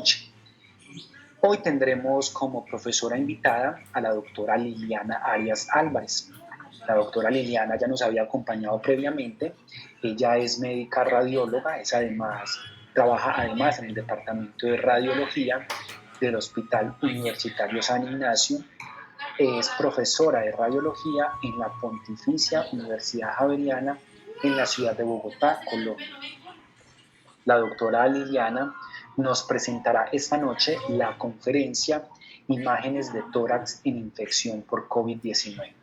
noche. Hoy tendremos como profesora invitada a la doctora Liliana Arias Álvarez. La doctora Liliana ya nos había acompañado previamente. Ella es médica radióloga, trabaja además en el departamento de radiología del Hospital Universitario San Ignacio. Es profesora de radiología en la Pontificia Universidad Javeriana en la ciudad de Bogotá, Colombia. La doctora Liliana nos presentará esta noche la conferencia Imágenes de tórax en infección por COVID-19.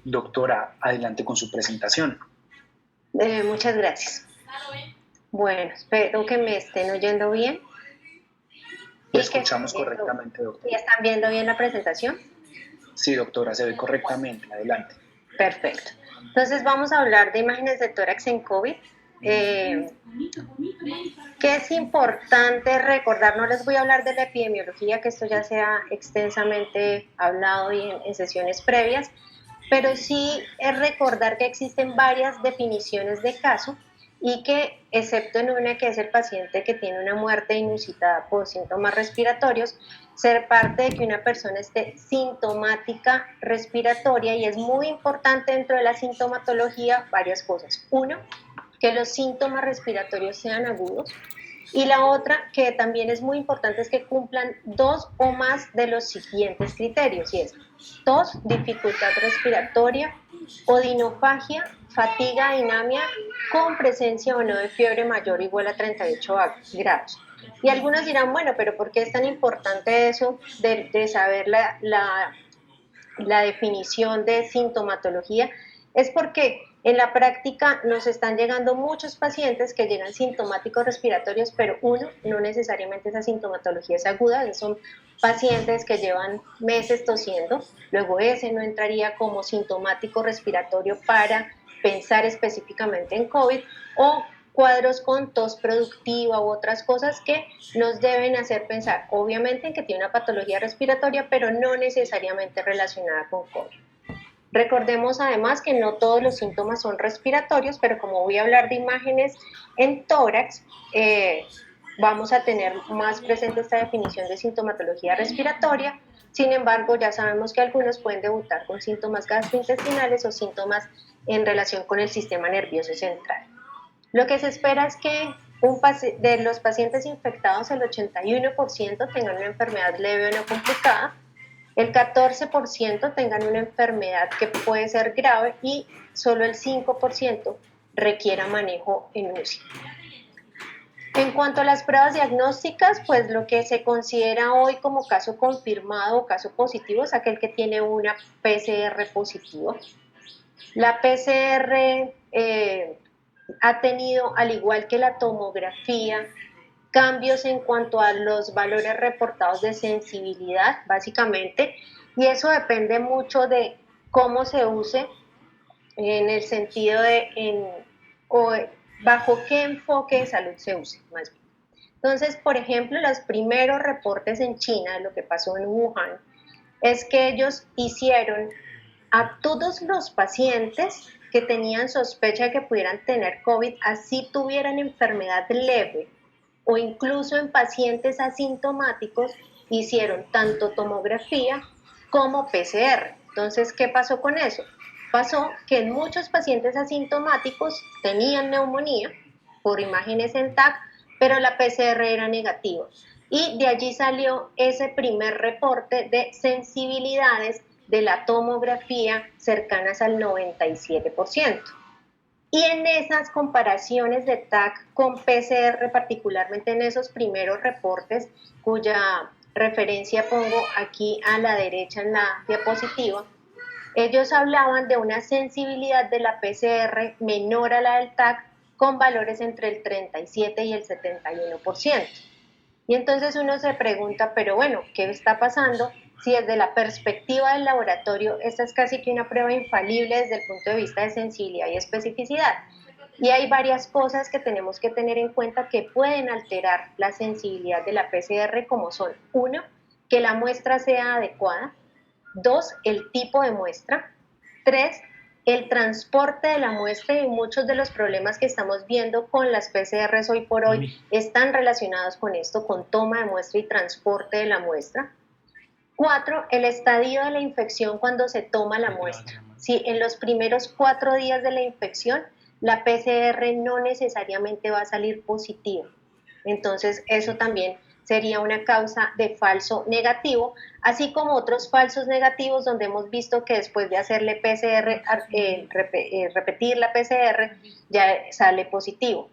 Doctora, adelante con su presentación. Muchas gracias. Bueno, espero que me estén oyendo bien. Lo escuchamos correctamente, doctora. ¿Y están viendo bien la presentación? Sí, doctora, se ve correctamente. Adelante. Perfecto. Entonces vamos a hablar de imágenes de tórax en COVID. Que es importante recordar, no les voy a hablar de la epidemiología, que esto ya se ha extensamente hablado en sesiones previas, pero sí es recordar que existen varias definiciones de caso y que, excepto en una que es el paciente que tiene una muerte inusitada por síntomas respiratorios, ser parte de que una persona esté sintomática respiratoria, y es muy importante dentro de la sintomatología varias cosas. Uno, que los síntomas respiratorios sean agudos, y la otra que también es muy importante es que cumplan dos o más de los siguientes criterios, y es tos, dificultad respiratoria, odinofagia, fatiga, anemia, con presencia o no de fiebre mayor o igual a 38 grados. Y algunos dirán, bueno, pero ¿por qué es tan importante eso de saber la definición de sintomatología? Es porque en la práctica nos están llegando muchos pacientes que llegan sintomáticos respiratorios, pero no necesariamente esa sintomatología es aguda, son pacientes que llevan meses tosiendo, luego ese no entraría como sintomático respiratorio para pensar específicamente en COVID, o cuadros con tos productiva u otras cosas que nos deben hacer pensar, obviamente, en que tiene una patología respiratoria, pero no necesariamente relacionada con COVID. Recordemos además que no todos los síntomas son respiratorios, pero como voy a hablar de imágenes en tórax, vamos a tener más presente esta definición de sintomatología respiratoria. Sin embargo, ya sabemos que algunos pueden debutar con síntomas gastrointestinales o síntomas en relación con el sistema nervioso central. Lo que se espera es que de los pacientes infectados, el 81% tengan una enfermedad leve o no complicada, el 14% tengan una enfermedad que puede ser grave y solo el 5% requiera manejo en UCI. En cuanto a las pruebas diagnósticas, pues lo que se considera hoy como caso confirmado o caso positivo es aquel que tiene una PCR positiva. La PCR ha tenido, al igual que la tomografía, cambios en cuanto a los valores reportados de sensibilidad, básicamente, y eso depende mucho de cómo se use, en el sentido o bajo qué enfoque de salud se use, más bien. Entonces, por ejemplo, los primeros reportes en China de lo que pasó en Wuhan es que ellos hicieron a todos los pacientes que tenían sospecha de que pudieran tener COVID, así tuvieran enfermedad leve, o incluso en pacientes asintomáticos, hicieron tanto tomografía como PCR. Entonces, ¿qué pasó con eso? Pasó que en muchos pacientes asintomáticos tenían neumonía por imágenes en TAC, pero la PCR era negativa. Y de allí salió ese primer reporte de sensibilidades de la tomografía cercanas al 97%. Y en esas comparaciones de TAC con PCR, particularmente en esos primeros reportes, cuya referencia pongo aquí a la derecha en la diapositiva, ellos hablaban de una sensibilidad de la PCR menor a la del TAC, con valores entre el 37 y el 71%. Y entonces uno se pregunta, pero bueno, ¿qué está pasando? Si desde la perspectiva del laboratorio, esta es casi que una prueba infalible desde el punto de vista de sensibilidad y especificidad. Y hay varias cosas que tenemos que tener en cuenta que pueden alterar la sensibilidad de la PCR, como son: uno, que la muestra sea adecuada; dos, el tipo de muestra; tres, el transporte de la muestra, y muchos de los problemas que estamos viendo con las PCRs hoy por hoy están relacionados con esto, con toma de muestra y transporte de la muestra. 4, el estadio de la infección cuando se toma la muestra. Si en los primeros 4 días de la infección la PCR no necesariamente va a salir positiva. Entonces eso también sería una causa de falso negativo, así como otros falsos negativos donde hemos visto que después de hacerle PCR, repetir la PCR, ya sale positivo.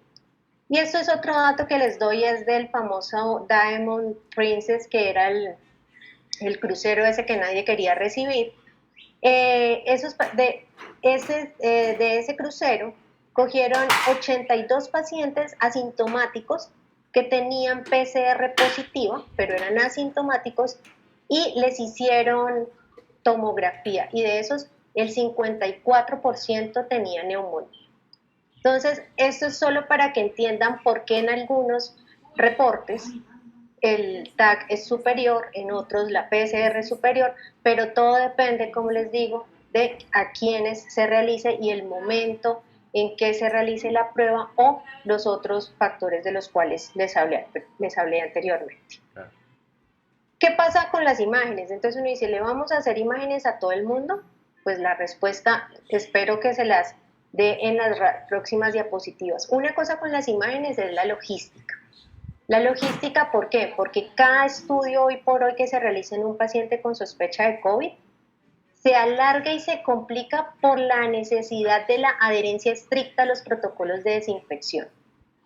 Y esto es otro dato que les doy, es del famoso Diamond Princess, que era el crucero ese que nadie quería recibir. De ese crucero cogieron 82 pacientes asintomáticos que tenían PCR positiva, pero eran asintomáticos, y les hicieron tomografía, y de esos el 54% tenía neumonía. Entonces, esto es solo para que entiendan por qué en algunos reportes el TAC es superior, en otros la PCR es superior, pero todo depende, como les digo, de a quiénes se realice y el momento en que se realice la prueba o los otros factores de los cuales les hablé anteriormente. Claro. ¿Qué pasa con las imágenes? Entonces uno dice, ¿le vamos a hacer imágenes a todo el mundo? Pues la respuesta espero que se las dé en las próximas diapositivas. Una cosa con las imágenes es la logística. La logística, ¿por qué? Porque cada estudio hoy por hoy que se realiza en un paciente con sospecha de COVID se alarga y se complica por la necesidad de la adherencia estricta a los protocolos de desinfección.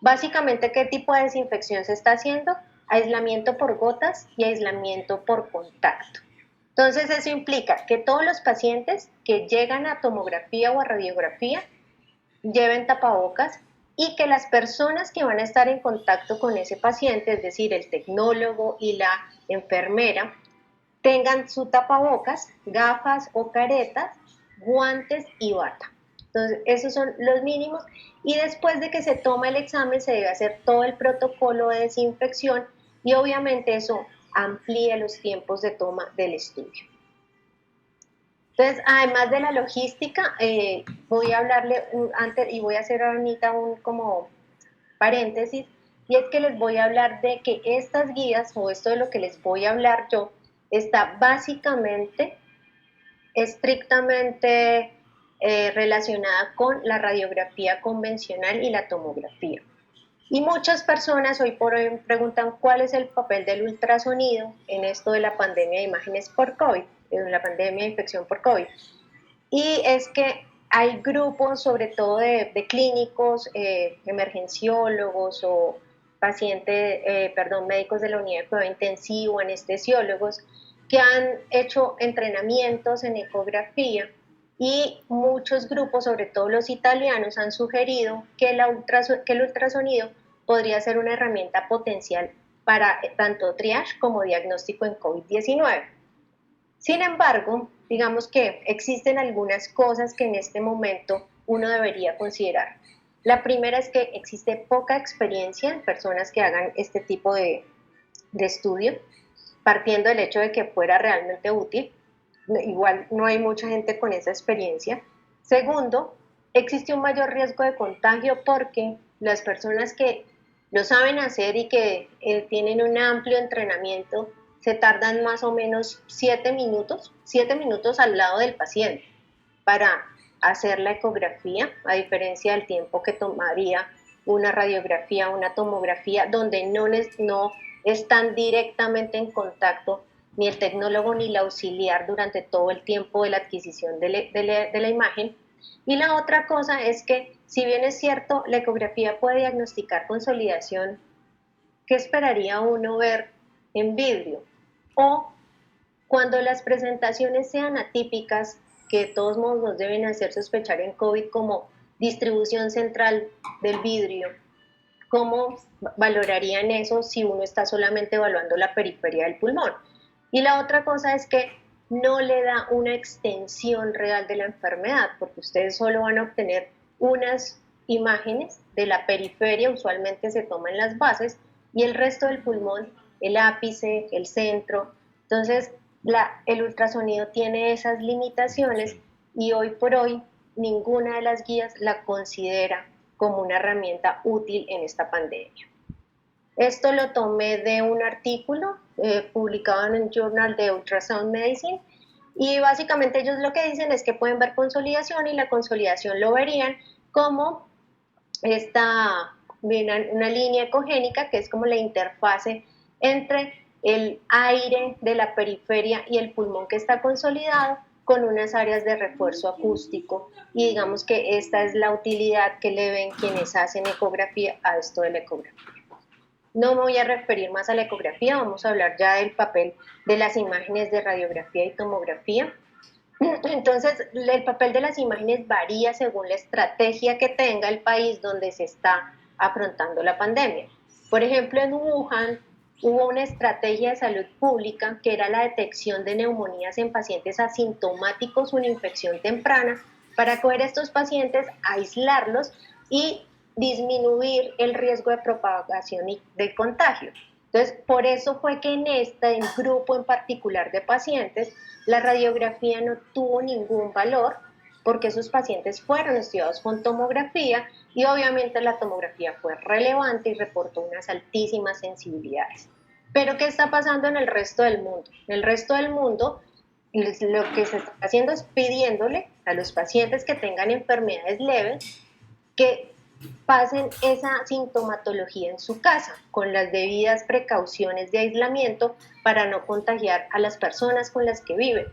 Básicamente, ¿qué tipo de desinfección se está haciendo? Aislamiento por gotas y aislamiento por contacto. Entonces, eso implica que todos los pacientes que llegan a tomografía o a radiografía lleven tapabocas, y que las personas que van a estar en contacto con ese paciente, es decir, el tecnólogo y la enfermera, tengan su tapabocas, gafas o caretas, guantes y bata. Entonces, esos son los mínimos, y después de que se toma el examen se debe hacer todo el protocolo de desinfección, y obviamente eso amplía los tiempos de toma del estudio. Entonces, además de la logística, voy a hablarle antes, y voy a hacer ahorita un como paréntesis, y es que les voy a hablar de que estas guías, o esto de lo que les voy a hablar yo, está básicamente, estrictamente relacionada con la radiografía convencional y la tomografía. Y muchas personas hoy por hoy preguntan cuál es el papel del ultrasonido en esto de la pandemia de imágenes por COVID, en la pandemia de infección por COVID. Y es que hay grupos, sobre todo de clínicos, emergenciólogos o médicos de la unidad de cuidado intensivo, anestesiólogos, que han hecho entrenamientos en ecografía, y muchos grupos, sobre todo los italianos, han sugerido que el ultrasonido podría ser una herramienta potencial para tanto triage como diagnóstico en COVID-19. Sin embargo, digamos que existen algunas cosas que en este momento uno debería considerar. La primera es que existe poca experiencia en personas que hagan este tipo de estudio, partiendo del hecho de que fuera realmente útil. Igual no hay mucha gente con esa experiencia. Segundo, existe un mayor riesgo de contagio porque las personas que lo saben hacer y que tienen un amplio entrenamiento se tardan más o menos 7 minutos al lado del paciente para hacer la ecografía, a diferencia del tiempo que tomaría una radiografía, una tomografía, donde no están directamente en contacto ni el tecnólogo ni el auxiliar durante todo el tiempo de la adquisición de la imagen. Y la otra cosa es que, si bien es cierto, la ecografía puede diagnosticar consolidación, ¿qué esperaría uno ver en vidrio? O cuando las presentaciones sean atípicas, que de todos modos nos deben hacer sospechar en COVID, como distribución central del vidrio, ¿cómo valorarían eso si uno está solamente evaluando la periferia del pulmón? Y la otra cosa es que no le da una extensión real de la enfermedad, porque ustedes solo van a obtener unas imágenes de la periferia, usualmente se toman las bases, y el resto del pulmón, el ápice, el centro. Entonces, el ultrasonido tiene esas limitaciones, y hoy por hoy ninguna de las guías la considera como una herramienta útil en esta pandemia. Esto lo tomé de un artículo publicado en el Journal de Ultrasound Medicine, y básicamente ellos lo que dicen es que pueden ver consolidación, y la consolidación lo verían como una línea ecogénica, que es como la interfase entre el aire de la periferia y el pulmón que está consolidado, con unas áreas de refuerzo acústico, y digamos que esta es la utilidad que le ven quienes hacen ecografía a esto de la ecografía. No me voy a referir más a la ecografía, vamos a hablar ya del papel de las imágenes de radiografía y tomografía. Entonces, el papel de las imágenes varía según la estrategia que tenga el país donde se está afrontando la pandemia. Por ejemplo, en Wuhan hubo una estrategia de salud pública que era la detección de neumonías en pacientes asintomáticos o una infección temprana, para coger a estos pacientes, aislarlos y disminuir el riesgo de propagación y de contagio. Entonces, por eso fue que en este grupo en particular de pacientes, la radiografía no tuvo ningún valor, porque esos pacientes fueron estudiados con tomografía, y obviamente la tomografía fue relevante y reportó unas altísimas sensibilidades. Pero ¿qué está pasando en el resto del mundo? En el resto del mundo, lo que se está haciendo es pidiéndole a los pacientes que tengan enfermedades leves que pasen esa sintomatología en su casa, con las debidas precauciones de aislamiento para no contagiar a las personas con las que viven.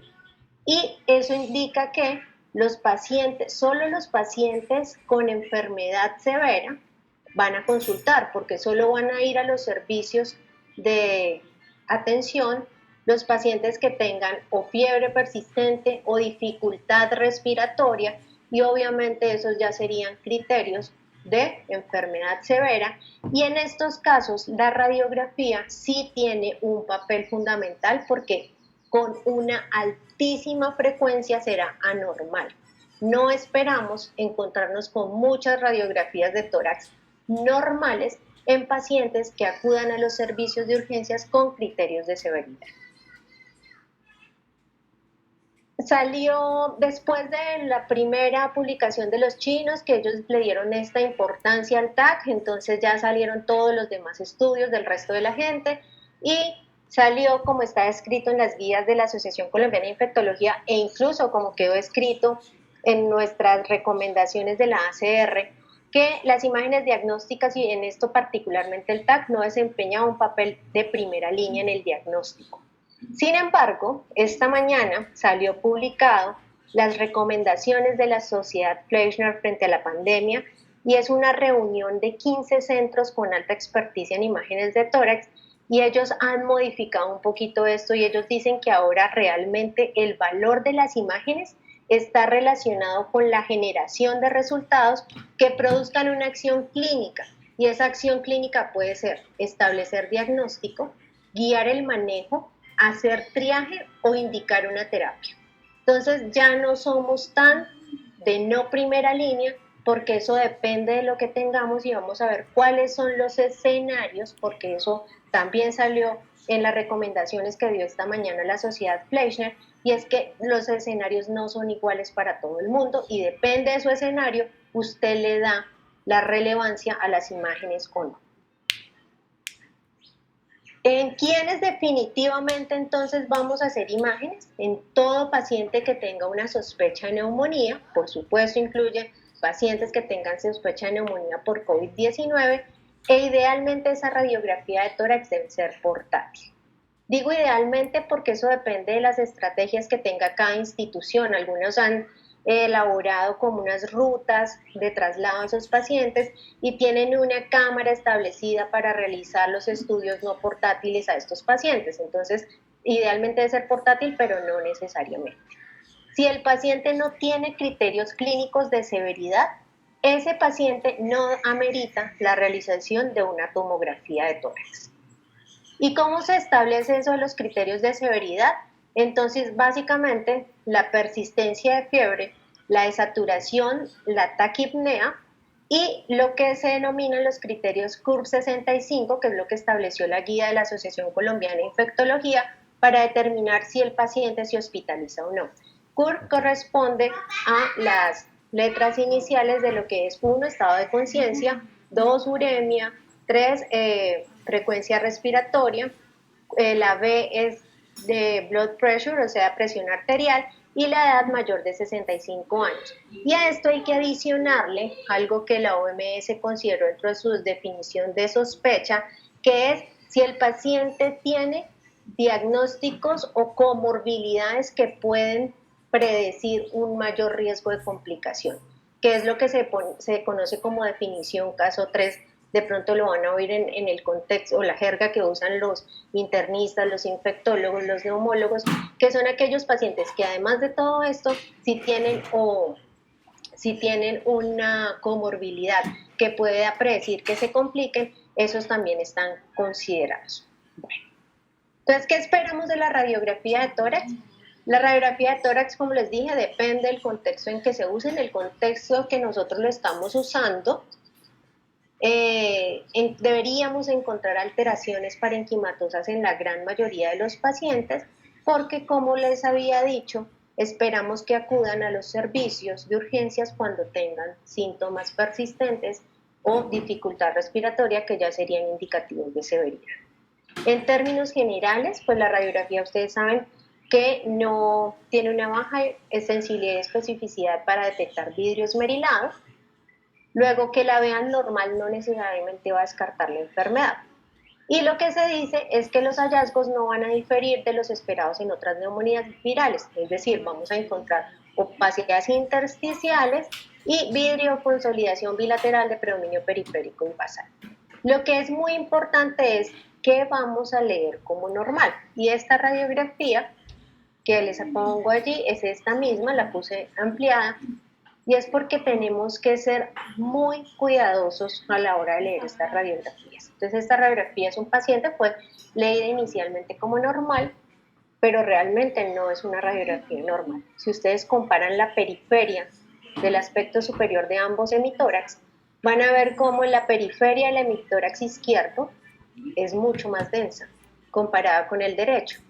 Y eso indica que los pacientes, solo los pacientes con enfermedad severa van a consultar, porque solo van a ir a los servicios de atención los pacientes que tengan o fiebre persistente o dificultad respiratoria, y obviamente esos ya serían criterios de enfermedad severa, y en estos casos la radiografía sí tiene un papel fundamental, porque con una altísima frecuencia será anormal. No esperamos encontrarnos con muchas radiografías de tórax normales en pacientes que acudan a los servicios de urgencias con criterios de severidad. Salió después de la primera publicación de los chinos, que ellos le dieron esta importancia al TAC, entonces ya salieron todos los demás estudios del resto de la gente, y salió como está escrito en las guías de la Asociación Colombiana de Infectología, e incluso como quedó escrito en nuestras recomendaciones de la ACR, que las imágenes diagnósticas, y en esto particularmente el TAC, no desempeña un papel de primera línea en el diagnóstico. Sin embargo, esta mañana salió publicado las recomendaciones de la Sociedad Fleischner frente a la pandemia, y es una reunión de 15 centros con alta experticia en imágenes de tórax, y ellos han modificado un poquito esto, y ellos dicen que ahora realmente el valor de las imágenes está relacionado con la generación de resultados que produzcan una acción clínica, y esa acción clínica puede ser establecer diagnóstico, guiar el manejo, hacer triaje o indicar una terapia. Entonces ya no somos tan de no primera línea, porque eso depende de lo que tengamos, y vamos a ver cuáles son los escenarios, porque eso también salió en las recomendaciones que dio esta mañana la Sociedad Fleischner, y es que los escenarios no son iguales para todo el mundo, y depende de su escenario, usted le da la relevancia a las imágenes o no. ¿En quiénes definitivamente entonces vamos a hacer imágenes? En todo paciente que tenga una sospecha de neumonía, por supuesto incluye pacientes que tengan sospecha de neumonía por COVID-19, e idealmente esa radiografía de tórax debe ser portátil. Digo idealmente porque eso depende de las estrategias que tenga cada institución. Algunos han elaborado como unas rutas de traslado a esos pacientes y tienen una cámara establecida para realizar los estudios no portátiles a estos pacientes. Entonces, idealmente debe ser portátil, pero no necesariamente. Si el paciente no tiene criterios clínicos de severidad, ese paciente no amerita la realización de una tomografía de tórax. ¿Y cómo se establece eso de los criterios de severidad? Entonces, básicamente, la persistencia de fiebre, la desaturación, la taquipnea, y lo que se denominan los criterios CURB 65, que es lo que estableció la guía de la Asociación Colombiana de Infectología para determinar si el paciente se hospitaliza o no. CURB corresponde a las letras iniciales de lo que es 1, estado de conciencia, 2, uremia, 3, frecuencia respiratoria, la B es de blood pressure, o sea, presión arterial, y la edad mayor de 65 años. Y a esto hay que adicionarle algo que la OMS consideró dentro de su definición de sospecha, que es si el paciente tiene diagnósticos o comorbilidades que pueden predecir un mayor riesgo de complicación, que es lo que se conoce como definición caso 3. De pronto lo van a oír en el contexto o la jerga que usan los internistas, los infectólogos, los neumólogos, que son aquellos pacientes que además de todo esto, si tienen una comorbilidad que puede predecir que se compliquen, esos también están considerados. Bueno, entonces, ¿qué esperamos de la radiografía de tórax? La radiografía de tórax, como les dije, depende del contexto en que se use, en el contexto que nosotros lo estamos usando. Deberíamos encontrar alteraciones parenquimatosas en la gran mayoría de los pacientes porque, como les había dicho, esperamos que acudan a los servicios de urgencias cuando tengan síntomas persistentes o dificultad respiratoria que ya serían indicativos de severidad. En términos generales, pues la radiografía, ustedes saben que no tiene una baja sensibilidad y especificidad para detectar vidrio esmerilado. Luego, que la vean normal no necesariamente va a descartar la enfermedad. Y lo que se dice es que los hallazgos no van a diferir de los esperados en otras neumonías virales, es decir, vamos a encontrar opacidades intersticiales y vidrio consolidación bilateral de predominio periférico y basal. Lo que es muy importante es que vamos a leer como normal, y esta radiografía que les pongo allí es esta misma, la puse ampliada, y es porque tenemos que ser muy cuidadosos a la hora de leer estas radiografías. Entonces, esta radiografía es un paciente, fue leída inicialmente como normal, pero realmente no es una radiografía normal. Si ustedes comparan la periferia del aspecto superior de ambos hemitórax, van a ver cómo en la periferia del hemitórax izquierdo es mucho más densa comparada con el derecho.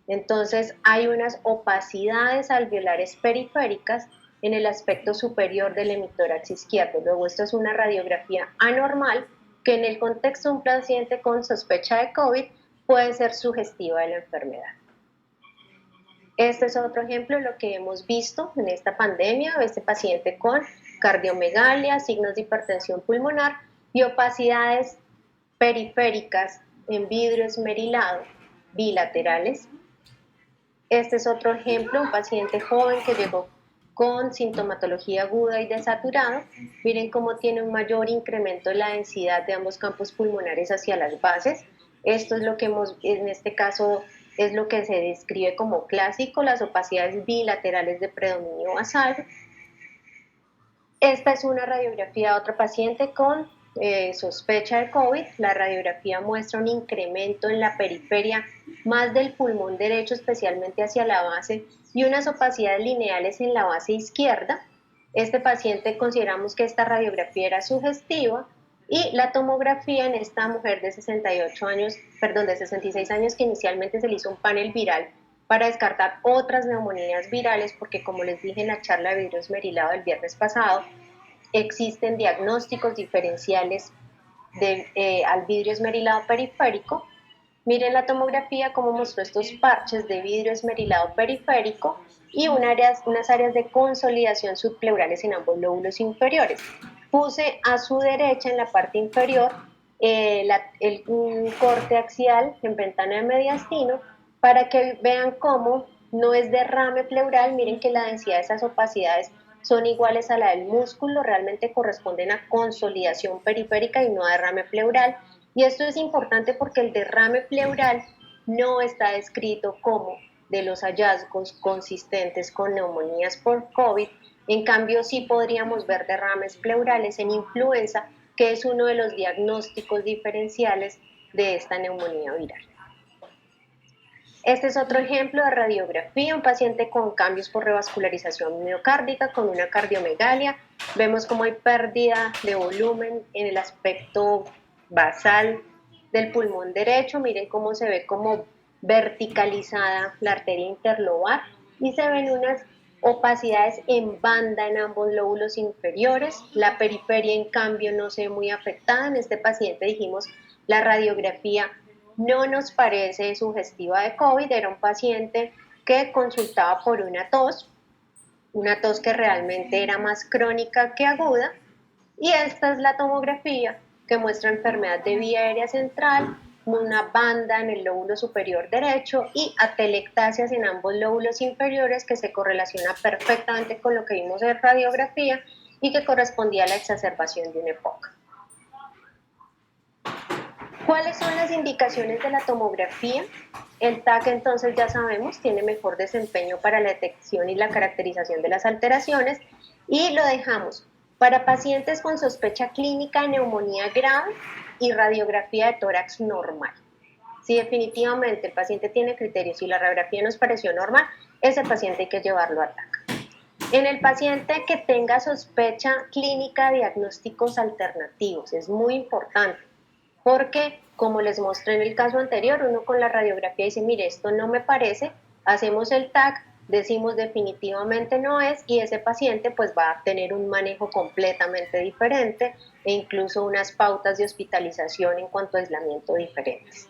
Entonces, hay unas opacidades alveolares periféricas en el aspecto superior del hemitórax izquierdo. Luego, esto es una radiografía anormal que en el contexto de un paciente con sospecha de COVID puede ser sugestiva de la enfermedad. Este es otro ejemplo de lo que hemos visto en esta pandemia, este paciente con cardiomegalia, signos de hipertensión pulmonar y opacidades periféricas en vidrio esmerilado bilaterales. Este es otro ejemplo, un paciente joven que llegó con sintomatología aguda y desaturado. Miren cómo tiene un mayor incremento en la densidad de ambos campos pulmonares hacia las bases. Esto es lo que en este caso, es lo que se describe como clásico, las opacidades bilaterales de predominio basal. Esta es una radiografía de otro paciente con sospecha de COVID. La radiografía muestra un incremento en la periferia más del pulmón derecho, especialmente hacia la base, y unas opacidades lineales en la base izquierda. Este paciente, consideramos que esta radiografía era sugestiva, y la tomografía en esta mujer de 68 años, perdón, de 66 años, que inicialmente se le hizo un panel viral para descartar otras neumonías virales, porque como les dije en la charla de vidrio esmerilado del viernes pasado, existen diagnósticos diferenciales al vidrio esmerilado periférico. Miren la tomografía cómo mostró estos parches de vidrio esmerilado periférico y unas áreas de consolidación subpleurales en ambos lóbulos inferiores. Puse a su derecha en la parte inferior un corte axial en ventana de mediastino para que vean cómo no es derrame pleural. Miren que la densidad de esas opacidades son iguales a la del músculo, realmente corresponden a consolidación periférica y no a derrame pleural. Y esto es importante porque el derrame pleural no está descrito como de los hallazgos consistentes con neumonías por COVID. En cambio, sí podríamos ver derrames pleurales en influenza, que es uno de los diagnósticos diferenciales de esta neumonía viral. Este es otro ejemplo de radiografía, un paciente con cambios por revascularización miocárdica, con una cardiomegalia. Vemos cómo hay pérdida de volumen en el aspecto basal del pulmón derecho. Miren cómo se ve como verticalizada la arteria interlobar y se ven unas opacidades en banda en ambos lóbulos inferiores, la periferia en cambio no se ve muy afectada. En este paciente dijimos la radiografía no nos parece sugestiva de COVID, era un paciente que consultaba por una tos que realmente era más crónica que aguda, y esta es la tomografía que muestra enfermedad de vía aérea central, una banda en el lóbulo superior derecho y atelectasias en ambos lóbulos inferiores, que se correlaciona perfectamente con lo que vimos en radiografía y que correspondía a la exacerbación de una EPOC. ¿Cuáles son las indicaciones de la tomografía? El TAC, entonces, ya sabemos, tiene mejor desempeño para la detección y la caracterización de las alteraciones, y lo dejamos para pacientes con sospecha clínica de neumonía grave y radiografía de tórax normal. Si definitivamente el paciente tiene criterios y la radiografía nos pareció normal, ese paciente hay que llevarlo a TAC. En el paciente que tenga sospecha clínica, diagnósticos alternativos, es muy importante, porque como les mostré en el caso anterior, uno con la radiografía dice, mire, esto no me parece, hacemos el TAC, decimos definitivamente no es, y ese paciente pues va a tener un manejo completamente diferente e incluso unas pautas de hospitalización en cuanto a aislamiento diferentes.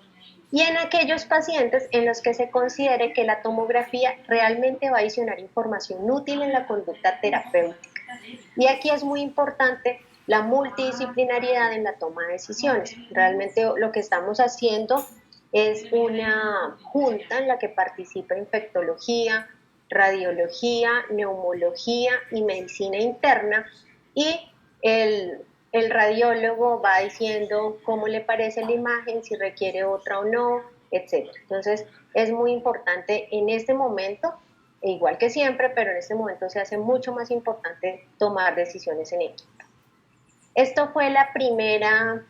Y en aquellos pacientes en los que se considere que la tomografía realmente va a adicionar información útil en la conducta terapéutica. Y aquí es muy importante la multidisciplinariedad en la toma de decisiones. Realmente lo que estamos haciendo es una junta en la que participa infectología, radiología, neumología y medicina interna, y el radiólogo va diciendo cómo le parece la imagen, si requiere otra o no, etc. Entonces es muy importante en este momento, igual que siempre, pero en este momento se hace mucho más importante tomar decisiones en equipo. Esto fue la primera,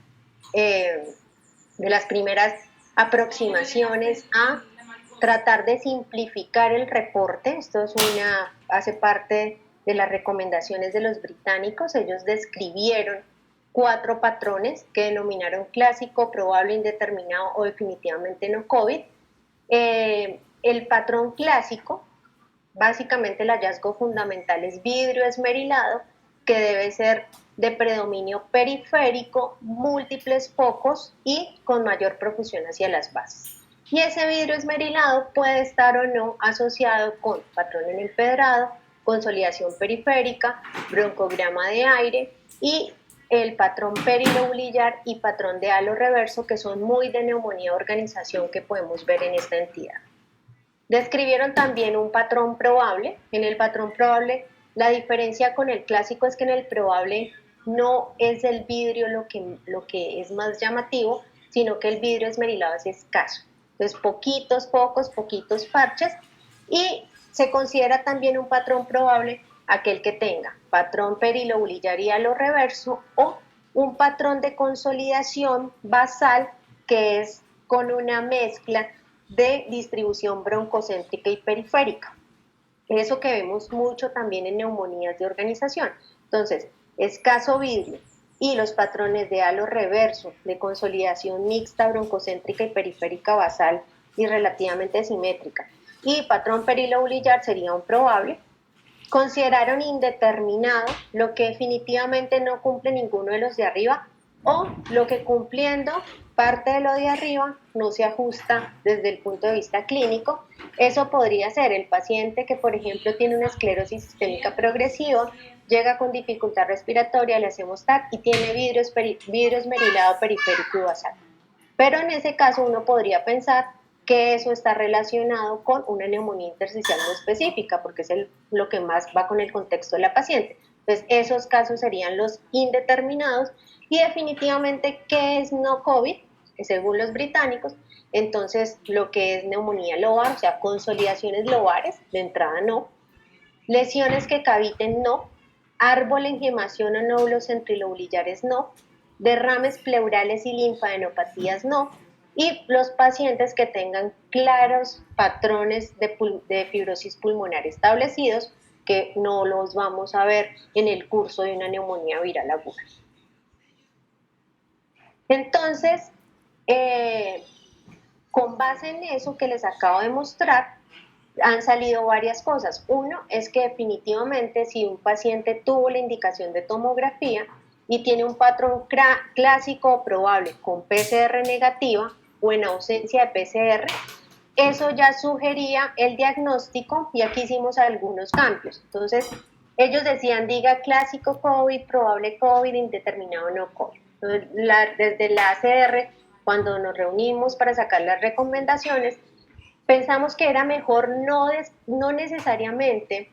de las primeras aproximaciones a tratar de simplificar el reporte. Esto es hace parte de las recomendaciones de los británicos. Ellos describieron 4 patrones que denominaron clásico, probable, indeterminado o definitivamente no COVID. El patrón clásico, básicamente el hallazgo fundamental es vidrio esmerilado, que debe ser de predominio periférico, múltiples focos y con mayor profusión hacia las bases. Y ese vidrio esmerilado puede estar o no asociado con patrón en empedrado, consolidación periférica, broncograma de aire y el patrón perilobulillar y patrón de halo reverso, que son muy de neumonía de organización que podemos ver en esta entidad. Describieron también un patrón probable. En el patrón probable, la diferencia con el clásico es que en el probable no es el vidrio lo que es más llamativo, sino que el vidrio esmerilado es escaso. Entonces, poquitos focos, poquitos parches, y se considera también un patrón probable aquel que tenga patrón perilobulillar y halo reverso, o un patrón de consolidación basal que es con una mezcla de distribución broncocéntrica y periférica. Eso que vemos mucho también en neumonías de organización. Entonces, escaso vidrio y los patrones de halo reverso, de consolidación mixta, broncocéntrica y periférica basal y relativamente simétrica, y patrón perilobulillar sería un probable. Consideraron indeterminado lo que definitivamente no cumple ninguno de los de arriba, o lo que cumpliendo parte de lo de arriba no se ajusta desde el punto de vista clínico. Eso podría ser el paciente que, por ejemplo, tiene una esclerosis sistémica progresiva, llega con dificultad respiratoria, le hacemos TAC y tiene vidrio esmerilado periférico y basal. Pero en ese caso uno podría pensar que eso está relacionado con una neumonía intersticial no específica, porque es lo que más va con el contexto de la paciente. Entonces, esos casos serían los indeterminados. Y definitivamente, ¿qué es no COVID? Según los británicos, entonces lo que es neumonía lobar, o sea, consolidaciones lobares, de entrada no, lesiones que caviten no, árbol en gemación o nódulos centrilobulillares no, derrames pleurales y linfadenopatías no, y los pacientes que tengan claros patrones de fibrosis pulmonar establecidos, que no los vamos a ver en el curso de una neumonía viral aguda. Entonces, con base en eso que les acabo de mostrar, han salido varias cosas. Uno es que definitivamente si un paciente tuvo la indicación de tomografía y tiene un patrón clásico o probable con PCR negativa o en ausencia de PCR, eso ya sugería el diagnóstico y aquí hicimos algunos cambios. Entonces, ellos decían, diga clásico COVID, probable COVID, indeterminado no COVID. Entonces, desde la ACR, cuando nos reunimos para sacar las recomendaciones, pensamos que era mejor no necesariamente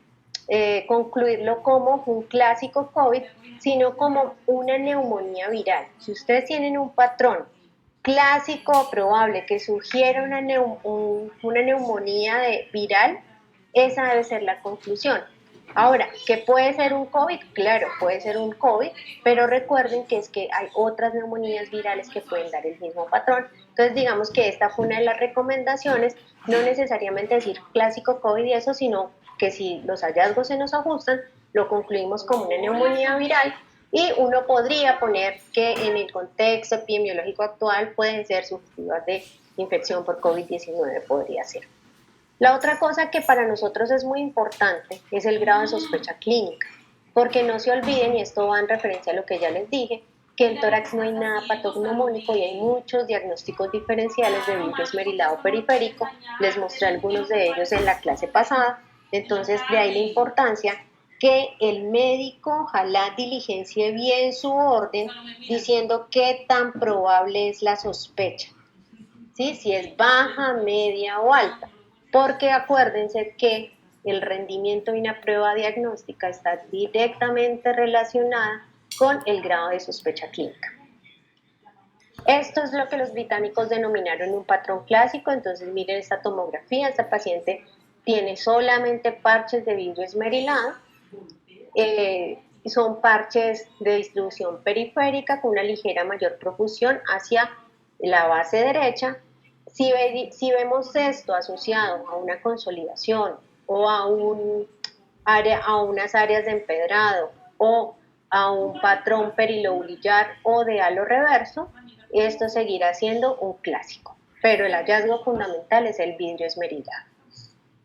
concluirlo como un clásico COVID, sino como una neumonía viral. Si ustedes tienen un patrón clásico o probable que sugiera una neumonía viral, esa debe ser la conclusión. Ahora, ¿qué puede ser un COVID? Claro, puede ser un COVID, pero recuerden que es que hay otras neumonías virales que pueden dar el mismo patrón. Entonces, digamos que esta fue una de las recomendaciones, no necesariamente decir clásico COVID y eso, sino que si los hallazgos se nos ajustan, lo concluimos como una neumonía viral y uno podría poner que en el contexto epidemiológico actual pueden ser sugestivas de infección por COVID-19, podría ser. La otra cosa que para nosotros es muy importante es el grado de sospecha clínica, porque no se olviden, y esto va en referencia a lo que ya les dije, que en tórax no hay nada patognomónico y hay muchos diagnósticos diferenciales de virus esmerilado periférico. Les mostré algunos de ellos en la clase pasada. Entonces, de ahí la importancia que el médico ojalá diligencie bien su orden diciendo qué tan probable es la sospecha, ¿sí? Si es baja, media o alta, porque acuérdense que el rendimiento de una prueba diagnóstica está directamente relacionada con el grado de sospecha clínica. Esto es lo que los británicos denominaron un patrón clásico. Entonces miren esta tomografía, esta paciente tiene solamente parches de vidrio esmerilado, son parches de distribución periférica con una ligera mayor profusión hacia la base derecha. Si vemos esto asociado a una consolidación o a unas áreas de empedrado o a un patrón perilobulillar o de halo reverso, esto seguirá siendo un clásico, pero el hallazgo fundamental es el vidrio esmerilado.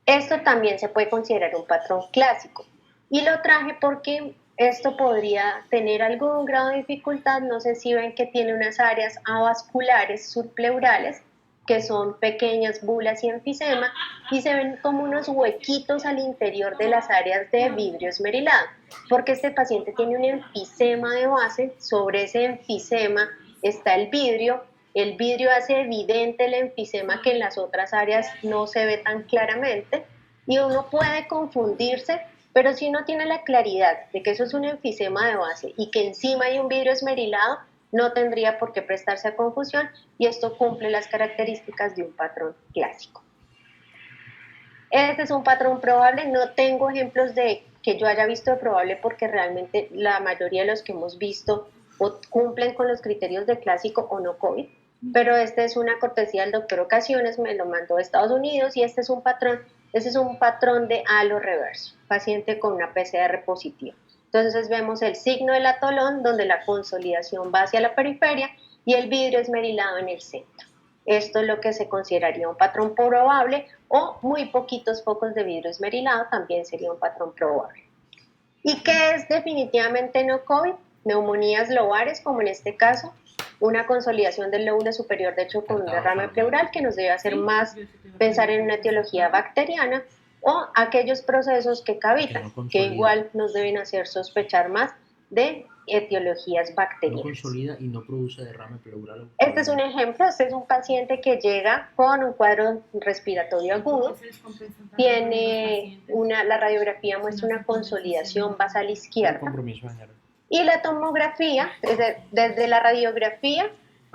Esto también se puede considerar un patrón clásico y lo traje porque esto podría tener algún grado de dificultad. No sé si ven que tiene unas áreas avasculares subpleurales que son pequeñas bulas y enfisema, y se ven como unos huequitos al interior de las áreas de vidrio esmerilado, porque este paciente tiene un enfisema de base, sobre ese enfisema está el vidrio hace evidente el enfisema que en las otras áreas no se ve tan claramente, y uno puede confundirse, pero si uno tiene la claridad de que eso es un enfisema de base y que encima hay un vidrio esmerilado, no tendría por qué prestarse a confusión y esto cumple las características de un patrón clásico. Este es un patrón probable, no tengo ejemplos de que yo haya visto de probable porque realmente la mayoría de los que hemos visto o cumplen con los criterios de clásico o no COVID, pero este es una cortesía del doctor Ocasiones, me lo mandó de Estados Unidos y este es un patrón de halo reverso, paciente con una PCR positiva. Entonces vemos el signo del atolón donde la consolidación va hacia la periferia y el vidrio esmerilado en el centro. Esto es lo que se consideraría un patrón probable o muy poquitos focos de vidrio esmerilado también sería un patrón probable. ¿Y qué es definitivamente no COVID? Neumonías lobares, como en este caso, una consolidación del lóbulo superior, de hecho con un derrame pleural que nos debe hacer más pensar en una etiología bacteriana, o aquellos procesos que cavitan, que igual nos deben hacer sospechar más de etiologías bacterianas. No consolida y no produce derrame pleural. Este es un ejemplo, este es un paciente que llega con un cuadro respiratorio agudo, tiene la radiografía muestra una consolidación basal izquierda, y la tomografía, desde la radiografía,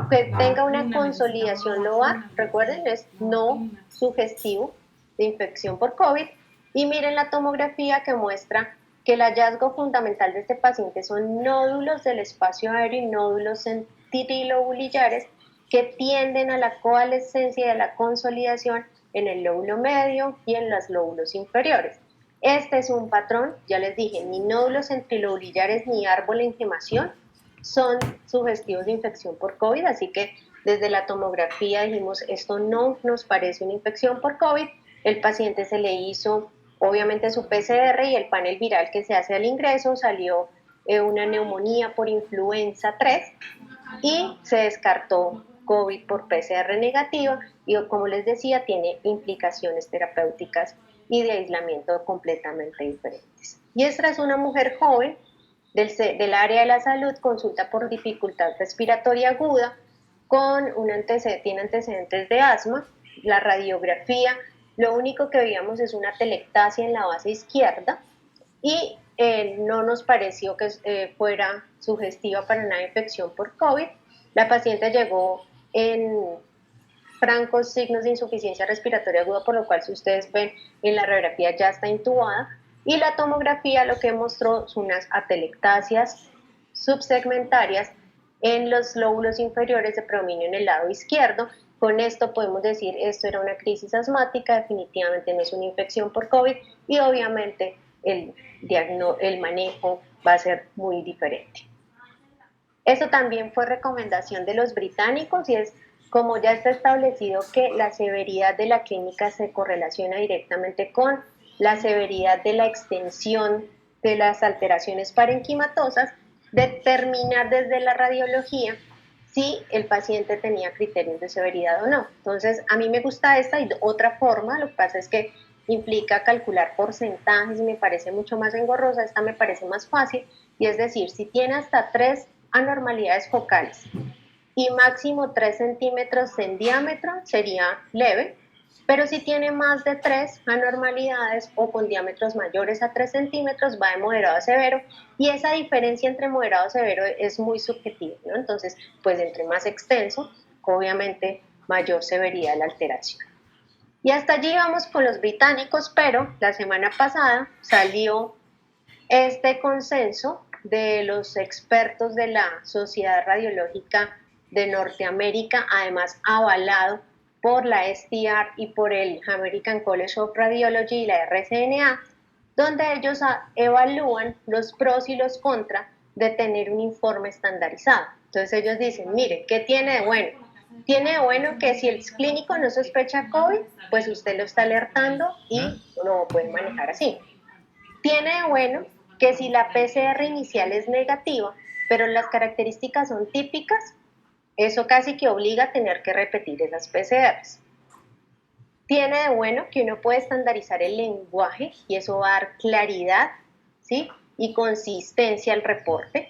que tenga una consolidación lobar, recuerden, es no sugestivo de infección por COVID, y miren la tomografía que muestra que el hallazgo fundamental de este paciente son nódulos del espacio aéreo y nódulos centilobulillares que tienden a la coalescencia y a la consolidación en el lóbulo medio y en los lóbulos inferiores. Este es un patrón, ya les dije, ni nódulos centilobulillares ni árbol en gemación son sugestivos de infección por COVID, así que desde la tomografía dijimos, esto no nos parece una infección por COVID, el paciente se le hizo obviamente su PCR y el panel viral que se hace al ingreso salió una neumonía por influenza 3 y se descartó COVID por PCR negativa y como les decía tiene implicaciones terapéuticas y de aislamiento completamente diferentes. Y esta es una mujer joven del área de la salud, consulta por dificultad respiratoria aguda, tiene antecedentes de asma, la radiografía, lo único que veíamos es una telectasia en la base izquierda y no nos pareció que fuera sugestiva para una infección por COVID. La paciente llegó en francos signos de insuficiencia respiratoria aguda, por lo cual si ustedes ven en la radiografía ya está intubada, y la tomografía lo que mostró son unas atelectasias subsegmentarias en los lóbulos inferiores de predominio en el lado izquierdo. Con esto podemos decir esto era una crisis asmática, definitivamente no es una infección por COVID y obviamente el manejo va a ser muy diferente. Eso también fue recomendación de los británicos y es como ya está establecido que la severidad de la clínica se correlaciona directamente con la severidad de la extensión de las alteraciones parenquimatosas, determinar desde la radiología si el paciente tenía criterios de severidad o no. Entonces, a mí me gusta esta y otra forma, lo que pasa es que implica calcular porcentajes y me parece mucho más engorrosa, esta me parece más fácil, y es decir, si tiene hasta 3 anormalidades focales y máximo 3 centímetros en diámetro sería leve, pero si tiene más de 3 anormalidades o con diámetros mayores a 3 centímetros va de moderado a severo y esa diferencia entre moderado y severo es muy subjetiva, ¿no? Entonces, pues entre más extenso, obviamente mayor severidad de la alteración. Y hasta allí vamos con los británicos, pero la semana pasada salió este consenso de los expertos de la Sociedad Radiológica de Norteamérica, además avalado por la STR y por el American College of Radiology y la RCNA, donde ellos evalúan los pros y los contras de tener un informe estandarizado. Entonces ellos dicen, mire, ¿qué tiene de bueno? Tiene de bueno que si el clínico no sospecha COVID, pues usted lo está alertando y lo puede manejar así. Tiene de bueno que si la PCR inicial es negativa, pero las características son típicas, eso casi que obliga a tener que repetir esas PCRs. Tiene de bueno que uno puede estandarizar el lenguaje y eso va a dar claridad, ¿sí? Y consistencia al reporte.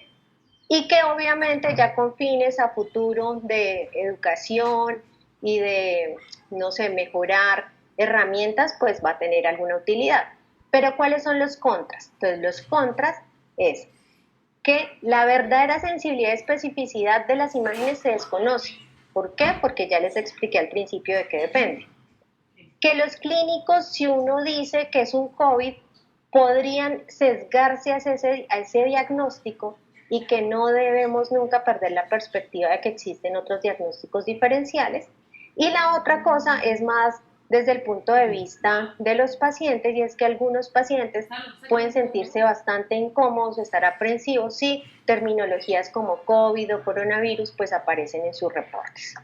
Y que obviamente ya con fines a futuro de educación y de, no sé, mejorar herramientas, pues va a tener alguna utilidad. Pero ¿cuáles son los contras? Entonces los contras es que la verdadera sensibilidad y especificidad de las imágenes se desconoce. ¿Por qué? Porque ya les expliqué al principio de qué depende. Que los clínicos, si uno dice que es un COVID, podrían sesgarse a ese diagnóstico y que no debemos nunca perder la perspectiva de que existen otros diagnósticos diferenciales. Y la otra cosa es más desde el punto de vista de los pacientes, y es que algunos pacientes pueden sentirse bastante incómodos, estar aprensivos si terminologías como COVID o coronavirus pues aparecen en sus reportes.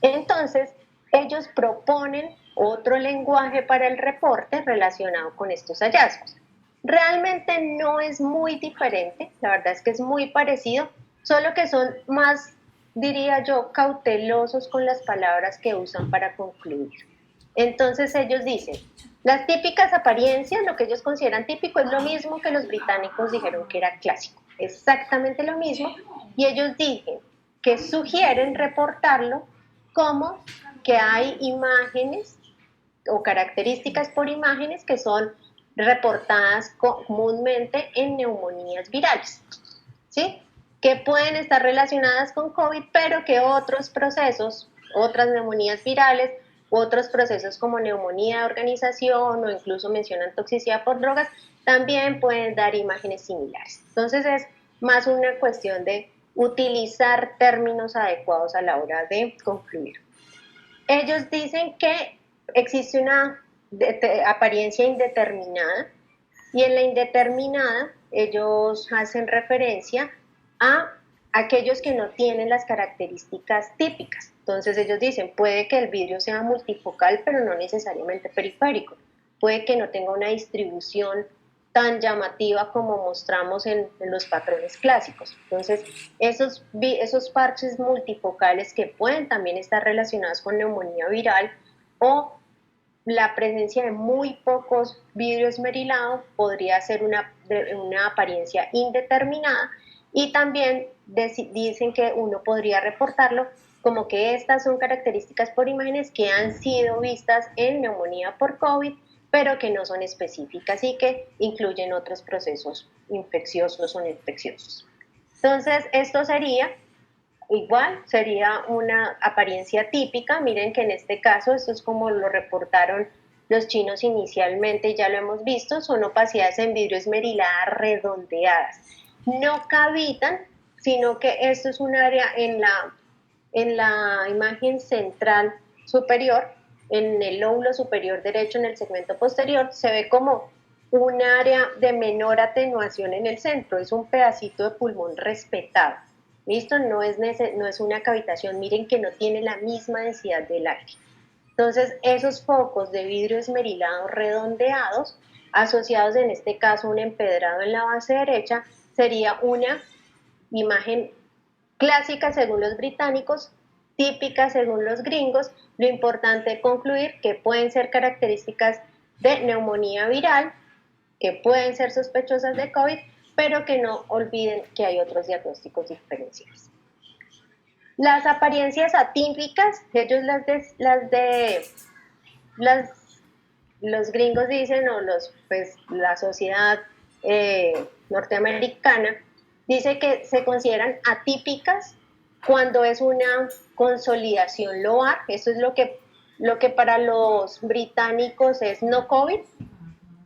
Entonces, ellos proponen otro lenguaje para el reporte relacionado con estos hallazgos. Realmente no es muy diferente, la verdad es que es muy parecido, solo que son más, diría yo, cautelosos con las palabras que usan para concluir. Entonces ellos dicen, las típicas apariencias, lo que ellos consideran típico, es lo mismo que los británicos dijeron que era clásico, exactamente lo mismo, y ellos dicen que sugieren reportarlo como que hay imágenes o características por imágenes que son reportadas comúnmente en neumonías virales, ¿sí? Que pueden estar relacionadas con COVID, pero que otros procesos, otras neumonías virales, otros procesos como neumonía de organización o incluso mencionan toxicidad por drogas, también pueden dar imágenes similares. Entonces es más una cuestión de utilizar términos adecuados a la hora de concluir. Ellos dicen que existe una apariencia indeterminada y en la indeterminada ellos hacen referencia a aquellos que no tienen las características típicas. Entonces ellos dicen, puede que el vidrio sea multifocal, pero no necesariamente periférico. Puede que no tenga una distribución tan llamativa como mostramos en los patrones clásicos. Entonces, esos parches multifocales que pueden también estar relacionados con neumonía viral o la presencia de muy pocos vidrio esmerilado podría ser una apariencia indeterminada, y también dicen que uno podría reportarlo como que estas son características por imágenes que han sido vistas en neumonía por COVID, pero que no son específicas y que incluyen otros procesos infecciosos o no infecciosos. Entonces, esto sería igual, sería una apariencia típica. Miren que en este caso, esto es como lo reportaron los chinos inicialmente, y ya lo hemos visto, son opacidades en vidrio esmerilada redondeadas. No cavitan, sino que esto es un área en la imagen central superior, en el lóbulo superior derecho, en el segmento posterior, se ve como un área de menor atenuación en el centro, es un pedacito de pulmón respetado. ¿Listo? No es una cavitación, miren que no tiene la misma densidad del aire. Entonces, esos focos de vidrio esmerilado redondeados, asociados en este caso a un empedrado en la base derecha, sería una imagen clásica según los británicos, típica según los gringos. Lo importante es concluir que pueden ser características de neumonía viral, que pueden ser sospechosas de COVID, pero que no olviden que hay otros diagnósticos diferenciales. Las apariencias atípicas, ellos los gringos dicen, o pues, la sociedad norteamericana, dice que se consideran atípicas cuando es una consolidación lobar. Eso es lo que para los británicos es no COVID,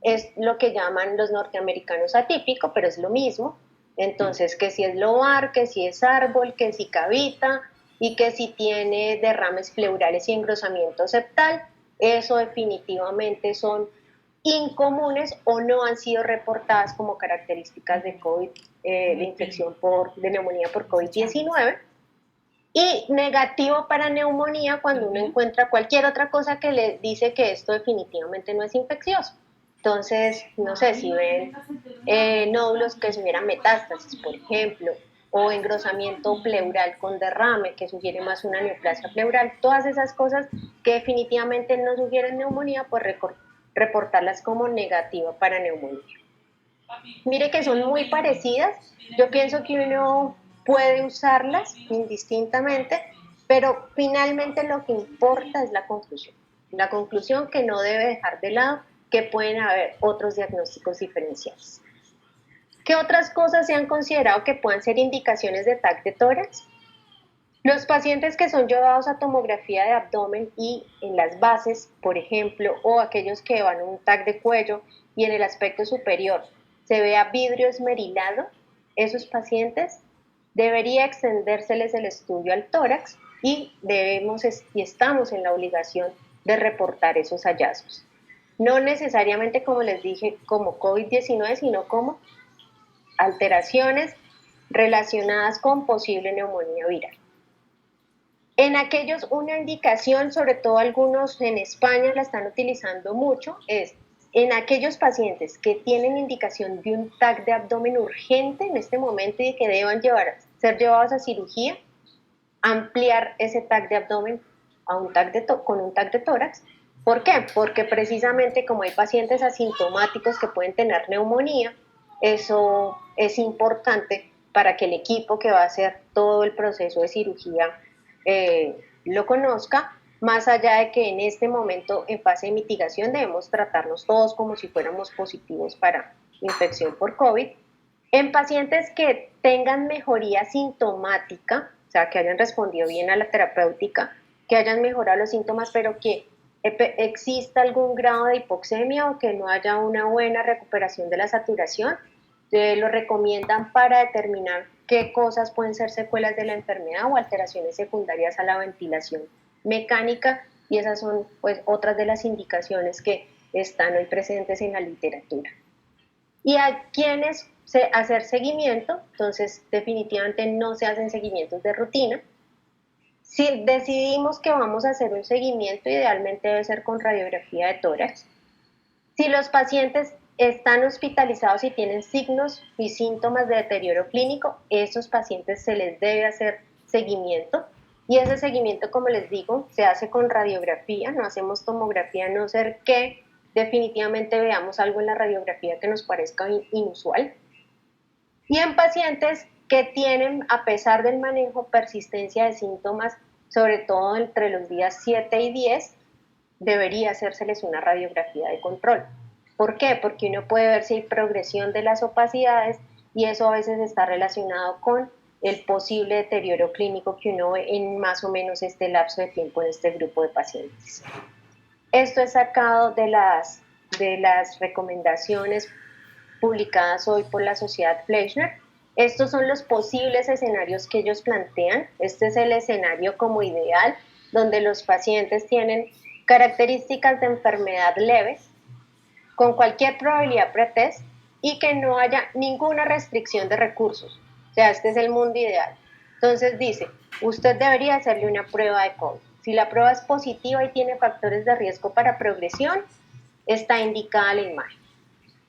es lo que llaman los norteamericanos atípico, pero es lo mismo. Entonces, que si es lobar, que si es árbol, que si cavita, y que si tiene derrames pleurales y engrosamiento septal, eso definitivamente son incomunes o no han sido reportadas como características de COVID, de infección de neumonía por COVID-19. Y negativo para neumonía cuando uno encuentra cualquier otra cosa que le dice que esto definitivamente no es infeccioso. Entonces, no sé, si ven nódulos que sugieran metástasis, por ejemplo, o engrosamiento pleural con derrame, que sugiere más una neoplasia pleural, todas esas cosas que definitivamente no sugieren neumonía, pues reportarlas como negativa para neumonía. Mire que son muy parecidas. Yo pienso que uno puede usarlas indistintamente, pero finalmente lo que importa es la conclusión. La conclusión que no debe dejar de lado que pueden haber otros diagnósticos diferenciales. ¿Qué otras cosas se han considerado que puedan ser indicaciones de TAC de tórax? Los pacientes que son llevados a tomografía de abdomen y en las bases, por ejemplo, o aquellos que van a un TAC de cuello y en el aspecto superior se vea vidrio esmerilado, esos pacientes debería extendérseles el estudio al tórax y estamos en la obligación de reportar esos hallazgos. No necesariamente, como les dije, como COVID-19, sino como alteraciones relacionadas con posible neumonía viral. En aquellos, una indicación, sobre todo algunos en España la están utilizando mucho, es en aquellos pacientes que tienen indicación de un TAC de abdomen urgente en este momento y que deban ser llevados a cirugía, ampliar ese TAC de abdomen a con un TAC de tórax. ¿Por qué? Porque precisamente como hay pacientes asintomáticos que pueden tener neumonía, eso es importante para que el equipo que va a hacer todo el proceso de cirugía lo conozca, más allá de que en este momento en fase de mitigación debemos tratarnos todos como si fuéramos positivos para infección por COVID. En pacientes que tengan mejoría sintomática, o sea, que hayan respondido bien a la terapéutica, que hayan mejorado los síntomas, pero que exista algún grado de hipoxemia o que no haya una buena recuperación de la saturación, lo recomiendan para determinar qué cosas pueden ser secuelas de la enfermedad o alteraciones secundarias a la ventilación mecánica, y esas son pues otras de las indicaciones que están hoy presentes en la literatura. Y a quienes hacer seguimiento, entonces definitivamente no se hacen seguimientos de rutina, Si decidimos que vamos a hacer un seguimiento, idealmente debe ser con radiografía de tórax. Si los pacientes están hospitalizados y tienen signos y síntomas de deterioro clínico, esos pacientes se les debe hacer seguimiento. Y ese seguimiento, como les digo, se hace con radiografía, no hacemos tomografía, a no ser que definitivamente veamos algo en la radiografía que nos parezca inusual. Y en pacientes que tienen, a pesar del manejo, persistencia de síntomas, sobre todo entre los días 7 y 10, debería hacérseles una radiografía de control. ¿Por qué? Porque uno puede ver si hay progresión de las opacidades y eso a veces está relacionado con el posible deterioro clínico que uno ve en más o menos este lapso de tiempo en este grupo de pacientes. Esto es sacado de las recomendaciones publicadas hoy por la Sociedad Fleischner. Estos son los posibles escenarios que ellos plantean. Este es el escenario como ideal, donde los pacientes tienen características de enfermedad leves, con cualquier probabilidad pretest y que no haya ninguna restricción de recursos. O sea, este es el mundo ideal. Entonces dice, usted debería hacerle una prueba de COVID. Si la prueba es positiva y tiene factores de riesgo para progresión, está indicada la imagen.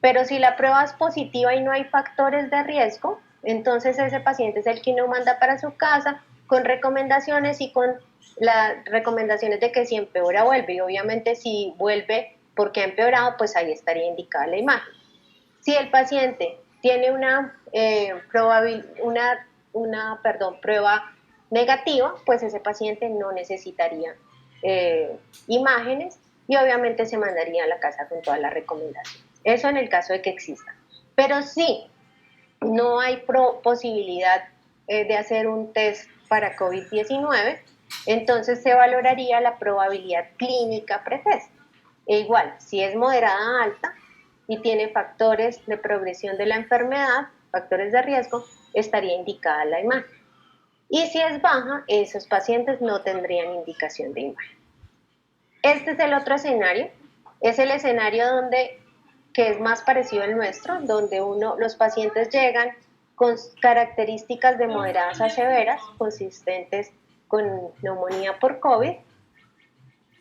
Pero si la prueba es positiva y no hay factores de riesgo, entonces ese paciente es el que uno manda para su casa con recomendaciones y con las recomendaciones de que si empeora vuelve. Y obviamente si vuelve porque ha empeorado, pues ahí estaría indicada la imagen. Si el paciente tiene una prueba negativa, pues ese paciente no necesitaría imágenes y obviamente se mandaría a la casa con todas las recomendaciones. Eso en el caso de que exista. Pero si no hay posibilidad de hacer un test para COVID-19, entonces se valoraría la probabilidad clínica pretest. E igual, si es moderada alta y tiene factores de progresión de la enfermedad, factores de riesgo, estaría indicada la imagen. Y si es baja, esos pacientes no tendrían indicación de imagen. Este es el otro escenario, es el escenario que es más parecido al nuestro, donde los pacientes llegan con características de moderadas a severas, consistentes con neumonía por COVID,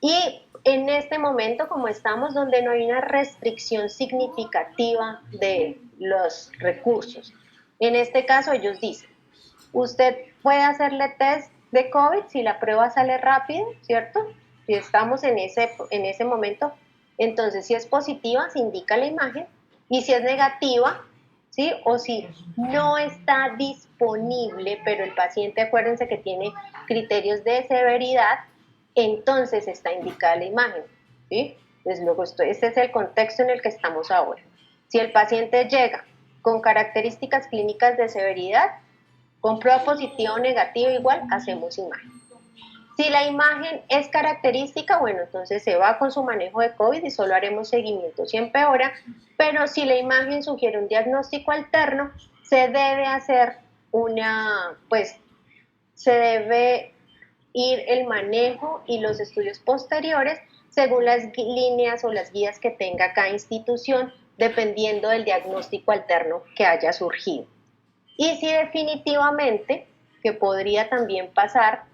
y en este momento, como estamos, donde no hay una restricción significativa de los recursos. En este caso, ellos dicen, usted puede hacerle test de COVID si la prueba sale rápido, ¿cierto? Si estamos en ese momento, entonces si es positiva, se indica la imagen, y si es negativa, ¿sí? O si no está disponible, pero el paciente, acuérdense que tiene criterios de severidad, entonces está indicada la imagen, ¿sí? Entonces, luego este es el contexto en el que estamos ahora. Si el paciente llega con características clínicas de severidad, con prueba positiva o negativa igual, hacemos imagen. Si la imagen es característica, bueno, entonces se va con su manejo de COVID y solo haremos seguimiento si empeora, pero si la imagen sugiere un diagnóstico alterno, se debe hacer se debe ir el manejo y los estudios posteriores según las líneas o las guías que tenga cada institución, dependiendo del diagnóstico alterno que haya surgido. Y si definitivamente, que podría también pasar,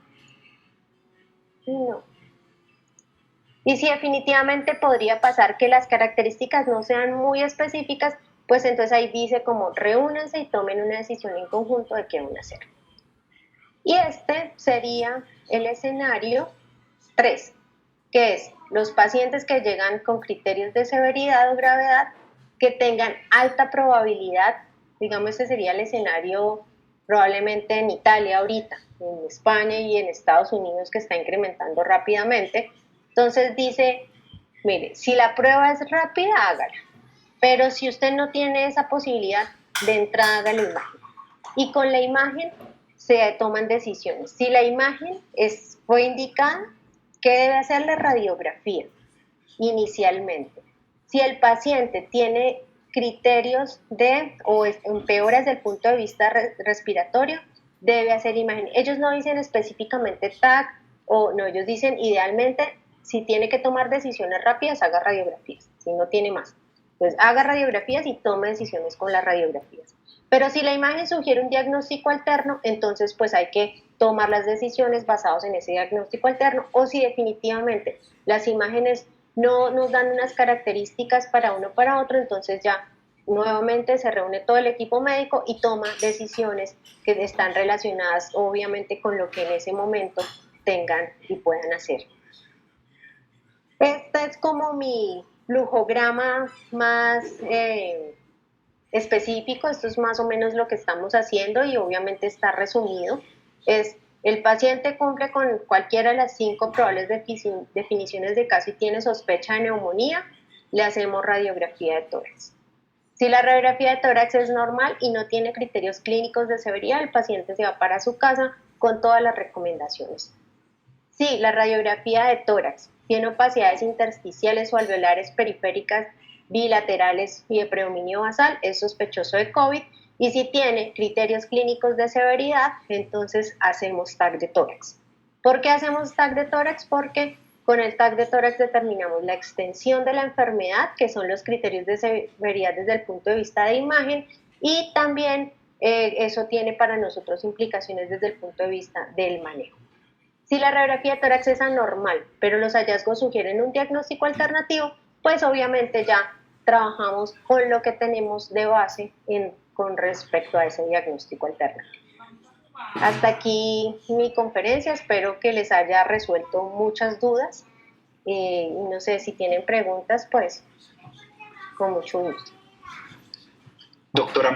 y si definitivamente podría pasar que las características no sean muy específicas, pues entonces ahí dice como reúnanse y tomen una decisión en conjunto de qué van a hacer. Y este sería el escenario 3, que es los pacientes que llegan con criterios de severidad o gravedad, que tengan alta probabilidad, digamos este sería el escenario probablemente en Italia ahorita, en España y en Estados Unidos que está incrementando rápidamente. Entonces dice, mire, si la prueba es rápida, hágala, pero si usted no tiene esa posibilidad, de entrada haga la imagen. Y con la imagen se toman decisiones. Si la imagen fue indicada, ¿qué debe hacer la radiografía inicialmente? Si el paciente tiene criterios o empeora desde el punto de vista respiratorio, debe hacer imagen. Ellos no dicen específicamente TAC o no, ellos dicen idealmente si tiene que tomar decisiones rápidas, haga radiografías, si no tiene más. Entonces haga radiografías y tome decisiones con las radiografías. Pero si la imagen sugiere un diagnóstico alterno, entonces pues hay que tomar las decisiones basadas en ese diagnóstico alterno, o si definitivamente las imágenes no nos dan unas características para uno o para otro, entonces ya nuevamente se reúne todo el equipo médico y toma decisiones que están relacionadas obviamente con lo que en ese momento tengan y puedan hacer. Este es como mi flujograma más específico. Esto es más o menos lo que estamos haciendo y obviamente está resumido. Es el paciente cumple con cualquiera de las 5 probables definiciones de caso y tiene sospecha de neumonía, le hacemos radiografía de tórax. Si la radiografía de tórax es normal y no tiene criterios clínicos de severidad, el paciente se va para su casa con todas las recomendaciones. Si la radiografía de tórax tiene opacidades intersticiales o alveolares periféricas bilaterales y de predominio basal, es sospechoso de COVID. Y si tiene criterios clínicos de severidad, entonces hacemos TAC de tórax. ¿Por qué hacemos TAC de tórax? Porque con el TAC de tórax determinamos la extensión de la enfermedad, que son los criterios de severidad desde el punto de vista de imagen, y también eso tiene para nosotros implicaciones desde el punto de vista del manejo. Si la radiografía de tórax es anormal, pero los hallazgos sugieren un diagnóstico alternativo, pues obviamente ya trabajamos con lo que tenemos de base con respecto a ese diagnóstico alternativo. Hasta aquí mi conferencia, espero que les haya resuelto muchas dudas. Y no sé si tienen preguntas, pues con mucho gusto. Doctora